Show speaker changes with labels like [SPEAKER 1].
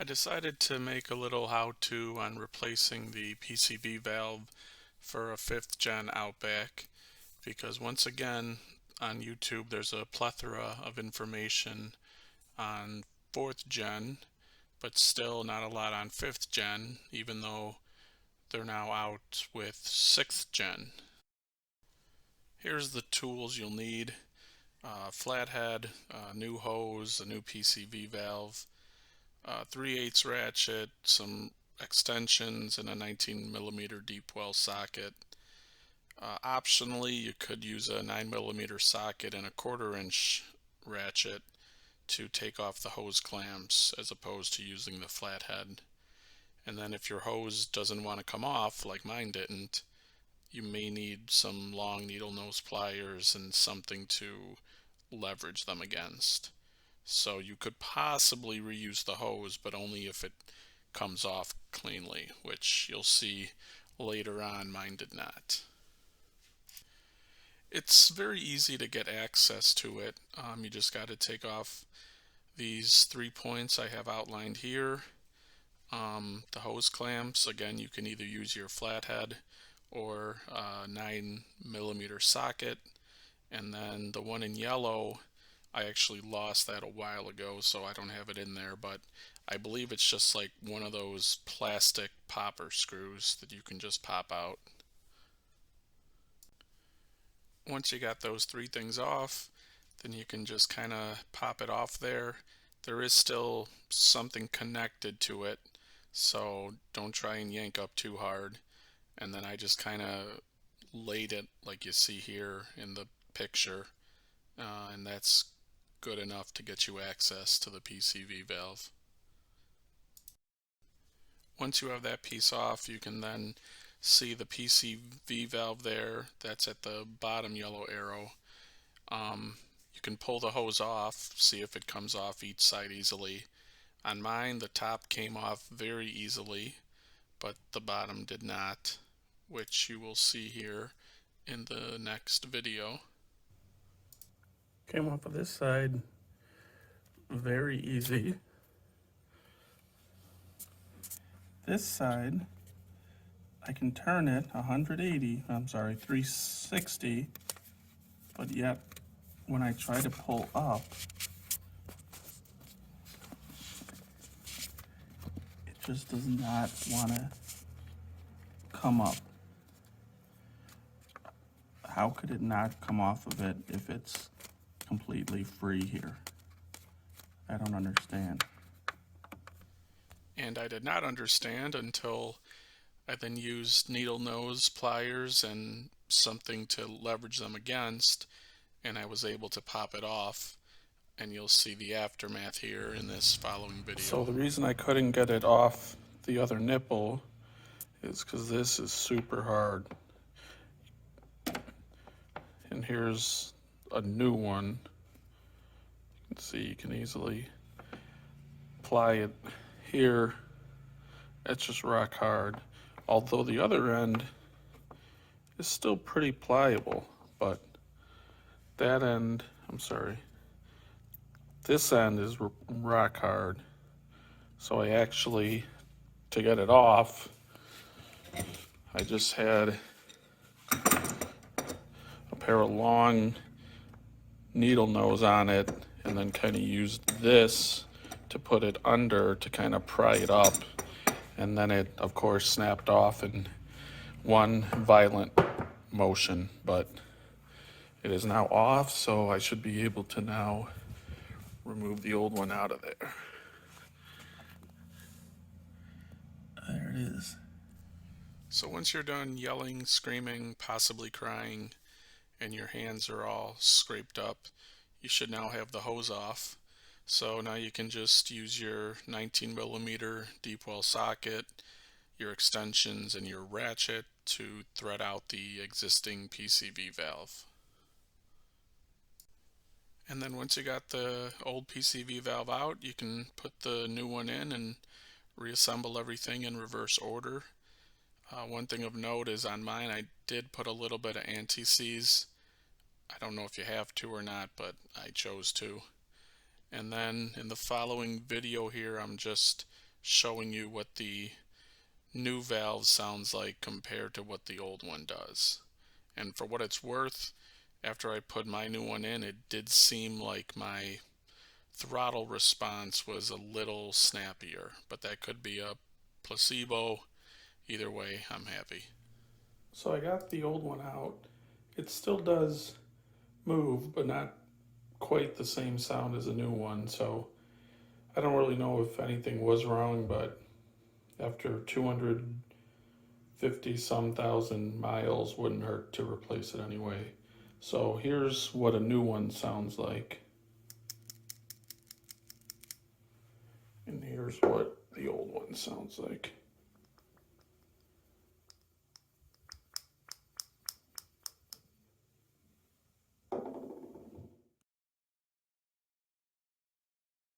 [SPEAKER 1] I decided to make a little how-to on replacing the PCV valve for a 5th gen Outback because once again on YouTube there's a plethora of information on 4th gen but still not a lot on 5th gen even though they're now out with 6th gen. Here's the tools you'll need. Flathead, new hose, a new PCV valve, 3/8 ratchet, some extensions, and a 19mm deep well socket. Optionally, you could use a 9mm socket and a 1/4" ratchet to take off the hose clamps as opposed to using the flathead. And then if your hose doesn't want to come off, like mine didn't, you may need some long needle nose pliers and something to leverage them against. So you could possibly reuse the hose, but only if it comes off cleanly, which you'll see later on mine did not. It's very easy to get access to it. You just got to take off these 3 points I have outlined here. The hose clamps, again, you can either use your flathead or 9mm socket. And then the one in yellow, I actually lost that a while ago, so I don't have it in there, but I believe it's just like one of those plastic popper screws that you can just pop out. Once you got those 3 things off, then you can just kind of pop it off there. There is still something connected to it, so don't try and yank up too hard. And then I just kind of laid it like you see here in the picture, and that's good enough to get you access to the PCV valve. Once you have that piece off, you can then see the PCV valve there. That's at the bottom yellow arrow. You can pull the hose off, see if it comes off each side easily. On mine, the top came off very easily, but the bottom did not, which you will see here in the next video. Came off of this side very easy. This side, I can turn it 360, but yet when I try to pull up, it just does not want to come up. How could it not come off of it if it's completely free here? I don't understand. And I did not understand until I then used needle nose pliers and something to leverage them against, and I was able to pop it off, and you'll see the aftermath here in this following video. So the reason I couldn't get it off the other nipple is because this is super hard. And here's a new one. You can see you can easily apply it here. It's just rock hard. Although the other end is still pretty pliable, but that end, this end is rock hard. So I actually, to get it off, I just had a pair of long needle nose on it and then kind of used this to put it under to kind of pry it up, and then it of course snapped off in one violent motion, but it is now off, so I should be able to now remove the old one out of there. There it is. So once you're done yelling, screaming, possibly crying, and your hands are all scraped up, you should now have the hose off. So now you can just use your 19mm deep well socket, your extensions, and your ratchet to thread out the existing PCV valve. And then once you got the old PCV valve out, you can put the new one in and reassemble everything in reverse order. One thing of note is on mine I did put a little bit of anti-seize. I don't know if you have to or not, but I chose to. And then in the following video here, I'm just showing you what the new valve sounds like compared to what the old one does. And for what it's worth, after I put my new one in, it did seem like my throttle response was a little snappier, but that could be a placebo. Either way, I'm happy. So I got the old one out. It still does move, but not quite the same sound as a new one, so I don't really know if anything was wrong, but after 250 some thousand miles, wouldn't hurt to replace it anyway. So here's what a new one sounds like, and here's what the old one sounds like.